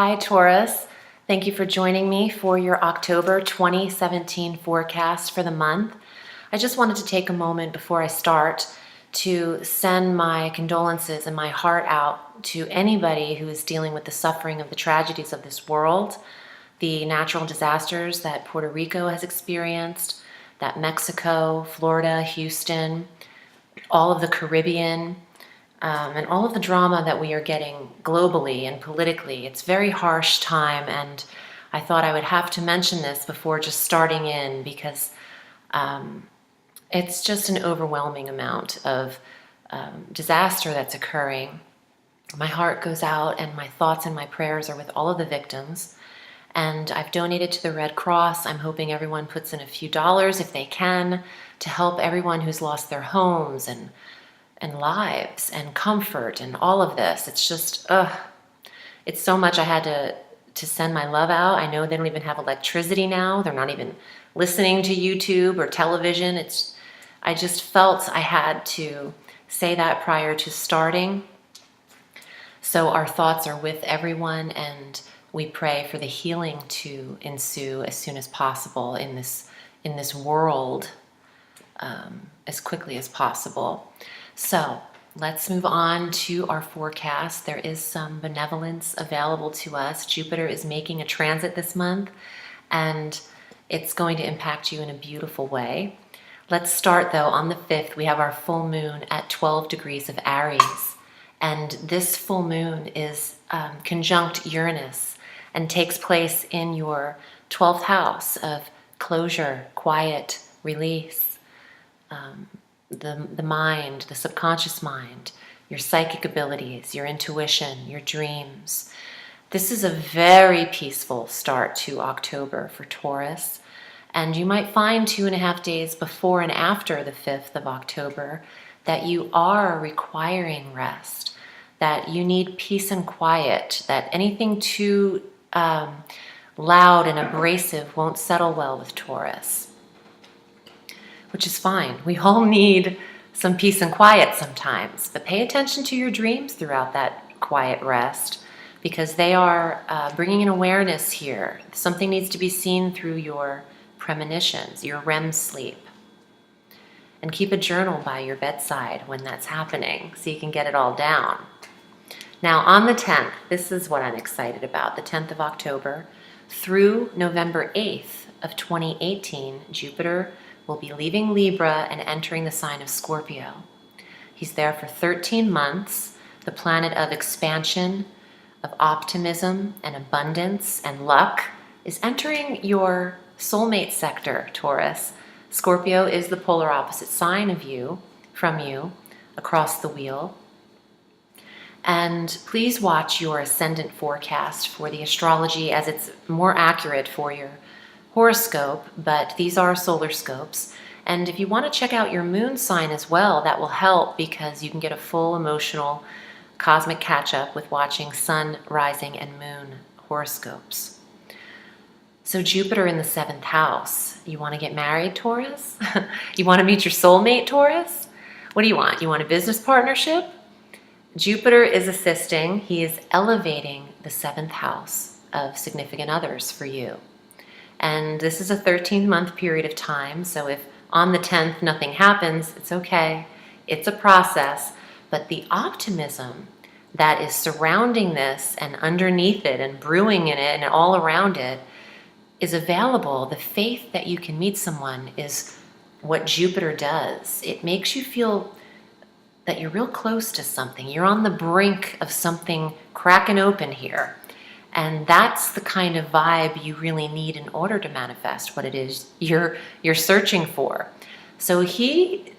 Hi, Taurus. Thank you for joining me for your October 2017 forecast for the month. I just wanted to take a moment before I start to send my condolences and my heart out to anybody who is dealing with the suffering of the tragedies of this world, the natural disasters that Puerto Rico has experienced, that Mexico, Florida, Houston, all of the Caribbean, and all of the drama that we are getting globally and politically. It's a very harsh time, and I thought I would have to mention this before just starting in because it's just an overwhelming amount of disaster that's occurring. My heart goes out and my thoughts and my prayers are with all of the victims. And I've donated to the Red Cross. I'm hoping everyone puts in a few dollars if they can to help everyone who's lost their homes and lives and comfort and all of this. It's just, it's so much. I had to send my love out. I know they don't even have electricity now. They're not even listening to YouTube or television. I just felt I had to say that prior to starting. So our thoughts are with everyone, and we pray for the healing to ensue as soon as possible in this world, as quickly as possible. So let's move on to our forecast. There is some benevolence available to us. Jupiter is making a transit this month, and it's going to impact you in a beautiful way. Let's start though. On the 5th, we have our full moon at 12 degrees of Aries. And this full moon is conjunct Uranus and takes place in your 12th house of closure, quiet, release, the mind, the subconscious mind, your psychic abilities, your intuition, your dreams. This is a very peaceful start to October for Taurus. And you might find 2.5 days before and after the 5th of October that you are requiring rest, that you need peace and quiet, that anything too loud and abrasive won't settle well with Taurus, which is fine. We all need some peace and quiet sometimes, but pay attention to your dreams throughout that quiet rest because they are bringing an awareness here. Something needs to be seen through your premonitions, your REM sleep. And keep a journal by your bedside when that's happening so you can get it all down. Now on the 10th, this is what I'm excited about, the 10th of October, through November 8th of 2018, Jupiter will be leaving Libra and entering the sign of Scorpio. He's there for 13 months, the planet of expansion, of optimism and abundance and luck, is entering your soulmate sector, Taurus. Scorpio is the polar opposite sign of you, from you, across the wheel. And please watch your ascendant forecast for the astrology as it's more accurate for your horoscope, but these are solar scopes. And if you want to check out your moon sign as well, that will help because you can get a full emotional cosmic catch-up with watching sun, rising, and moon horoscopes. So Jupiter in the 7th house. You want to get married, Taurus? You want to meet your soulmate, Taurus? What do you want? You want a business partnership? Jupiter is assisting. He is elevating the 7th house of significant others for you. And this is a 13-month period of time, so if on the 10th nothing happens, it's okay. It's a process, but the optimism that is surrounding this and underneath it and brewing in it and all around it is available. The faith that you can meet someone is what Jupiter does. It makes you feel that you're real close to something. You're on the brink of something cracking open here. And that's the kind of vibe you really need in order to manifest what it is you're searching for. So he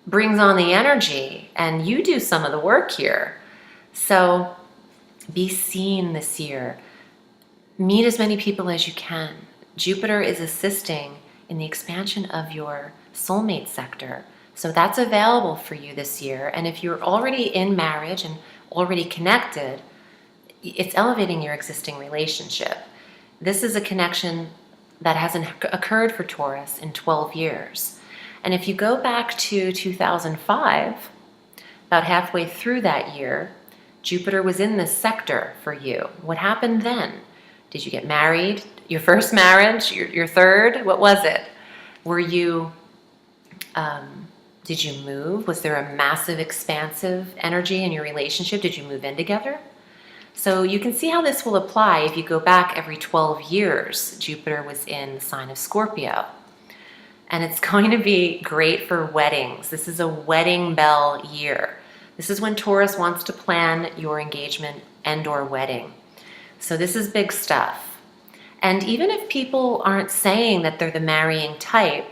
brings on the energy and you do some of the work here. So be seen this year. Meet as many people as you can. Jupiter is assisting in the expansion of your soulmate sector. So that's available for you this year. And if you're already in marriage and already connected, it's elevating your existing relationship. This is a connection that hasn't occurred for Taurus in 12 years. And if you go back to 2005, about halfway through that year, Jupiter was in this sector for you. What happened then? Did you get married? Your first marriage? Your third? What was it? Were you, did you move? Was there a massive expansive energy in your relationship? Did you move in together? So you can see how this will apply if you go back every 12 years. Jupiter was in the sign of Scorpio. And it's going to be great for weddings. This is a wedding bell year. This is when Taurus wants to plan your engagement and or wedding. So this is big stuff. And even if people aren't saying that they're the marrying type,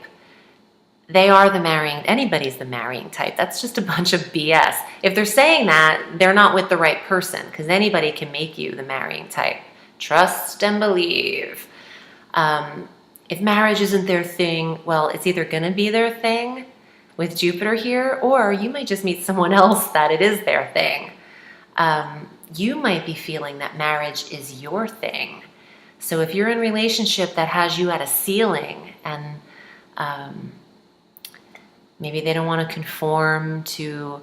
they are the marrying, anybody's the marrying type. That's just a bunch of BS. If they're saying that, they're not with the right person, because anybody can make you the marrying type. Trust and believe. If marriage isn't their thing, well, it's either going to be their thing with Jupiter here, or you might just meet someone else that it is their thing. You might be feeling that marriage is your thing. So if you're in a relationship that has you at a ceiling and maybe they don't want to conform to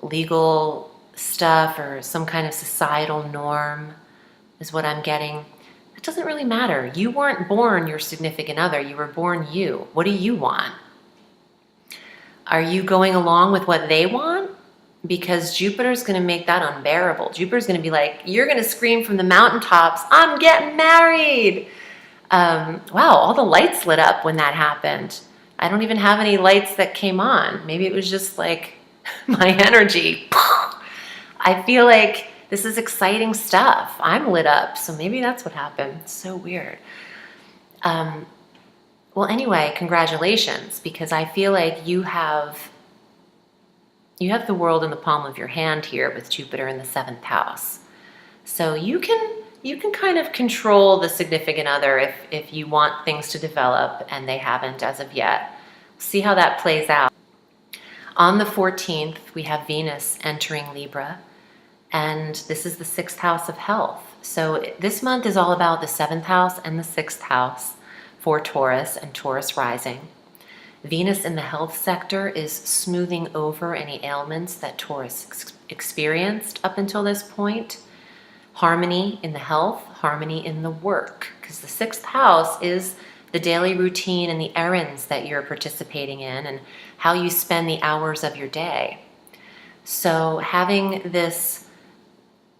legal stuff or some kind of societal norm is what I'm getting. It doesn't really matter. You weren't born your significant other. You were born you. What do you want? Are you going along with what they want? Because Jupiter's going to make that unbearable. Jupiter's going to be like, you're going to scream from the mountaintops, I'm getting married. Wow, all the lights lit up when that happened. I don't even have any lights that came on. Maybe it was just like my energy. I feel like this is exciting stuff. I'm lit up, so maybe that's what happened. It's so weird. Well, anyway, congratulations, because I feel like you have the world in the palm of your hand here with Jupiter in the 7th house. So you can kind of control the significant other if you want things to develop and they haven't as of yet. See how that plays out. On the 14th, we have Venus entering Libra, and this is the 6th house of health. So this month is all about the 7th house and the 6th house for Taurus and Taurus rising. Venus in the health sector is smoothing over any ailments that Taurus experienced up until this point. Harmony in the health, harmony in the work, because the 6th house is the daily routine and the errands that you're participating in and how you spend the hours of your day. So having this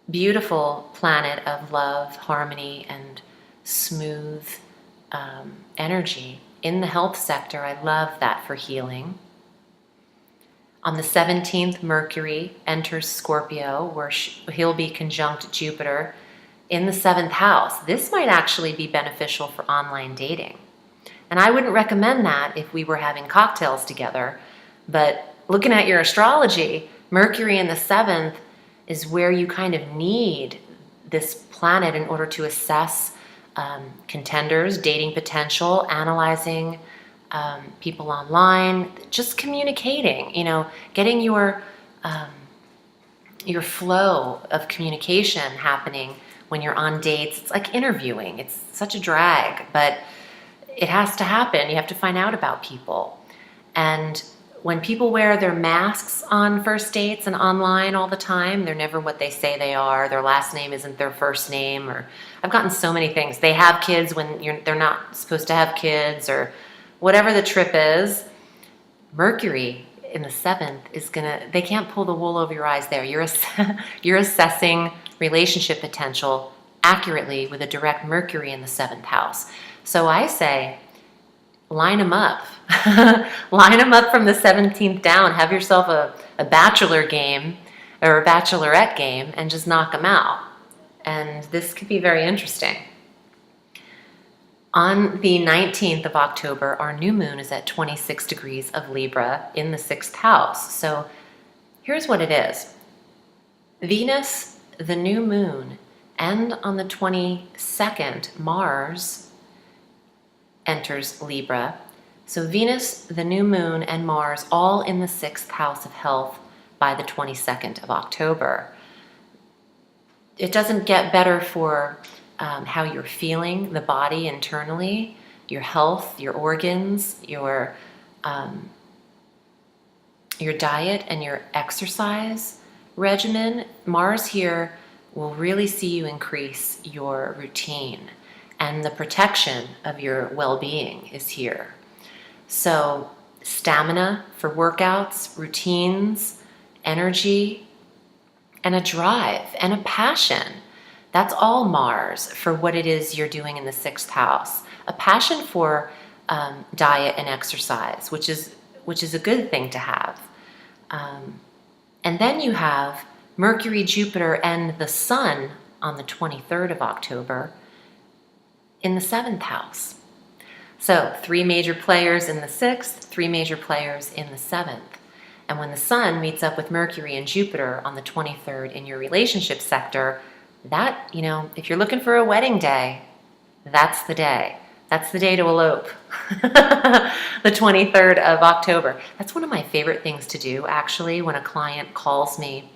beautiful planet of love, harmony, and smooth energy in the health sector, I love that for healing. On the 17th, Mercury enters Scorpio, where he'll be conjunct Jupiter in the 7th house. This might actually be beneficial for online dating. And I wouldn't recommend that if we were having cocktails together. But looking at your astrology, Mercury in the 7th is where you kind of need this planet in order to assess contenders, dating potential, analyzing people online, just communicating, getting your flow of communication happening when you're on dates. It's like interviewing. It's such a drag, but it has to happen. You have to find out about people. And when people wear their masks on first dates and online all the time, they're never what they say they are. Their last name isn't their first name. Or I've gotten so many things. They have kids when they're not supposed to have kids, or whatever the trip is. Mercury in the 7th is they can't pull the wool over your eyes there. You're assessing relationship potential accurately with a direct Mercury in the 7th house. So I say, line them up. Line them up from the 17th down. Have yourself a bachelor game or a bachelorette game and just knock them out. And this could be very interesting. On the 19th of October, our new moon is at 26 degrees of Libra in the 6th house. So here's what it is. Venus, the new moon, and on the 22nd, Mars enters Libra. So Venus, the new moon, and Mars all in the 6th house of health by the 22nd of October. It doesn't get better for how you're feeling, the body internally, your health, your organs, your diet and your exercise. regimen, Mars here will really see you increase your routine, and the protection of your well-being is here. So stamina for workouts, routines, energy, and a drive and a passion. That's all Mars for what it is you're doing in the 6th house. A passion for diet and exercise, which is a good thing to have. And then you have Mercury, Jupiter, and the Sun on the 23rd of October in the 7th house. So 3 major players in the 6th, 3 major players in the 7th. And when the Sun meets up with Mercury and Jupiter on the 23rd in your relationship sector, that, if you're looking for a wedding day, that's the day. That's the day to elope. The 23rd of October. That's one of my favorite things to do, actually, when a client calls me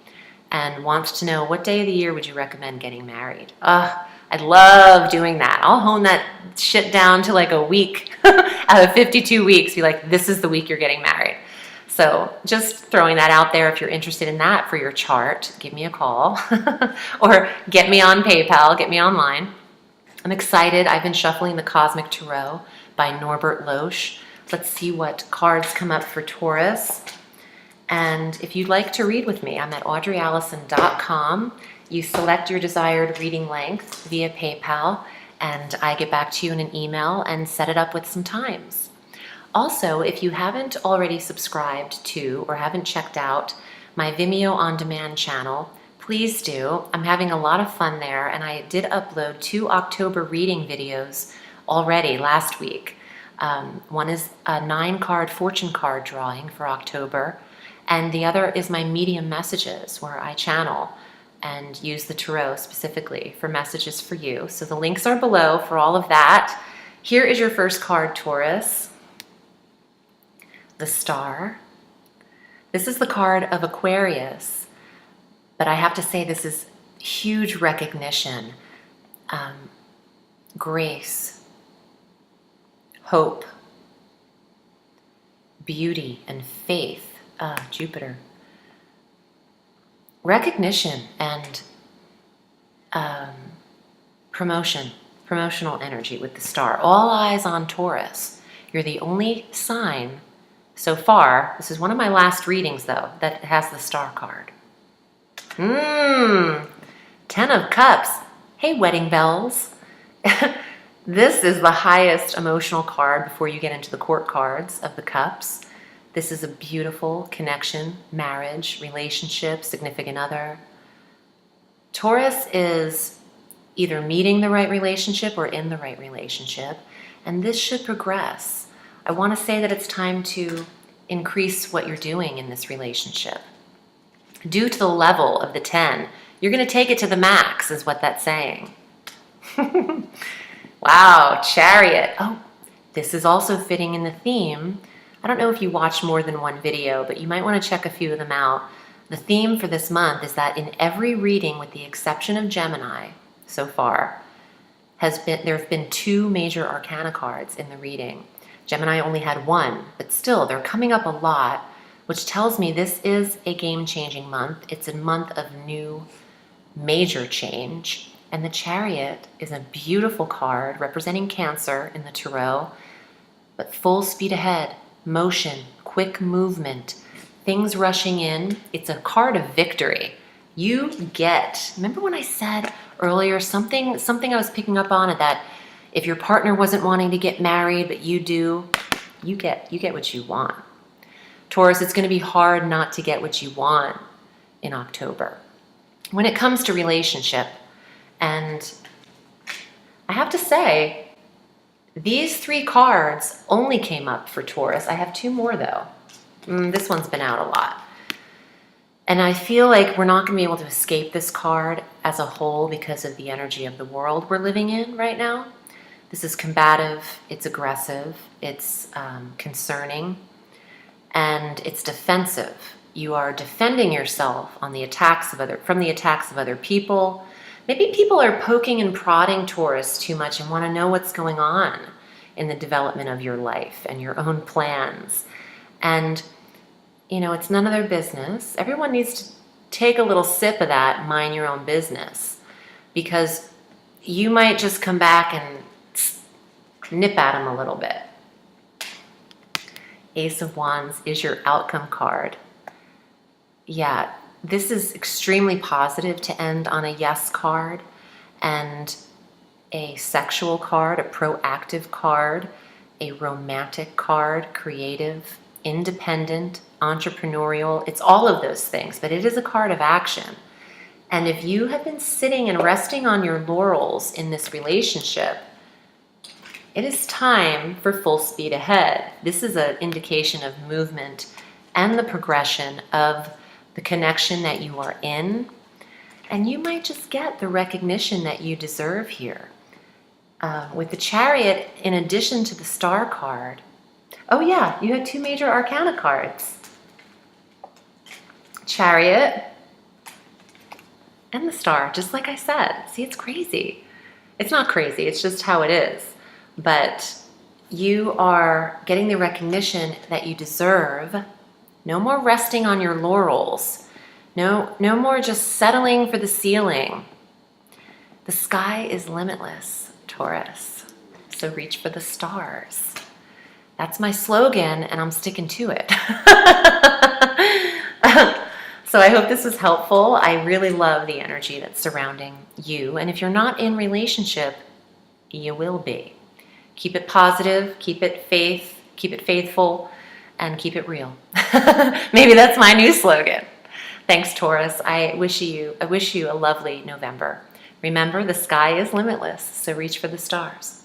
and wants to know, what day of the year would you recommend getting married? I love doing that. I'll hone that shit down to like a week out of 52 weeks. Be like, this is the week you're getting married. So just throwing that out there. If you're interested in that for your chart, give me a call or get me on PayPal, get me online. I'm excited. I've been shuffling the Cosmic Tarot by Norbert Loesch. Let's see what cards come up for Taurus. And if you'd like to read with me, I'm at audreyalison.com. You select your desired reading length via PayPal, and I get back to you in an email and set it up with some times. Also, if you haven't already subscribed to or haven't checked out my Vimeo on-demand channel, please do. I'm having a lot of fun there, and I did upload 2 October reading videos already last week. One is a 9-card fortune card drawing for October, and the other is my medium messages, where I channel and use the tarot specifically for messages for you. So the links are below for all of that. Here is your first card, Taurus. The Star. This is the card of Aquarius, but I have to say this is huge recognition, grace, hope, beauty, and faith. Jupiter. Recognition and promotional energy with the Star. All eyes on Taurus. You're the only sign so far, this is one of my last readings though, that has the Star card. 10 of Cups. Hey, wedding bells. This is the highest emotional card before you get into the court cards of the Cups. This is a beautiful connection, marriage, relationship, significant other. Taurus is either meeting the right relationship or in the right relationship, and this should progress. I want to say that it's time to increase what you're doing in this relationship. Due to the level of the 10, you're going to take it to the max, is what that's saying. Wow, Chariot. Oh, this is also fitting in the theme. I don't know if you watched more than one video, but you might want to check a few of them out. The theme for this month is that in every reading, with the exception of Gemini so far, there have been 2 major arcana cards in the reading. Gemini only had 1, but still they're coming up a lot, which tells me this is a game-changing month. It's a month of new major change. And the Chariot is a beautiful card representing Cancer in the Tarot, but full speed ahead. Motion, quick movement, things rushing in. It's a card of victory. You get, remember when I said earlier something I was picking up on, that if your partner wasn't wanting to get married, but you do, you get what you want. Taurus, it's going to be hard not to get what you want in October. When it comes to relationship, and I have to say, these 3 cards only came up for Taurus. I have 2 more though. This one's been out a lot. And I feel like we're not going to be able to escape this card as a whole because of the energy of the world we're living in right now. This is combative, it's aggressive, it's concerning, and it's defensive. You are defending yourself from the attacks of other people. Maybe people are poking and prodding Taurus too much and want to know what's going on in the development of your life and your own plans. And, it's none of their business. Everyone needs take a little sip of that, mind your own business, because you might just come back and nip at them a little bit. Ace of Wands is your outcome card. Yeah, this is extremely positive to end on a yes card, and a sexual card, a proactive card, a romantic card, creative, independent, entrepreneurial. It's all of those things, but it is a card of action. And if you have been sitting and resting on your laurels in this relationship, it is time for full speed ahead. This is an indication of movement and the progression of the connection that you are in. And you might just get the recognition that you deserve here. With the Chariot, in addition to the Star card, oh yeah, you had 2 major arcana cards. Chariot and the Star, just like I said. See, it's crazy. It's not crazy, it's just how it is. But you are getting the recognition that you deserve. No more resting on your laurels. No more just settling for the ceiling. The sky is limitless, Taurus. So reach for the stars. That's my slogan, and I'm sticking to it. So I hope this was helpful. I really love the energy that's surrounding you. And if you're not in relationship, you will be. Keep it positive, keep it faithful, and keep it real. Maybe that's my new slogan. Thanks, Taurus. I wish you a lovely November. Remember, the sky is limitless, so reach for the stars.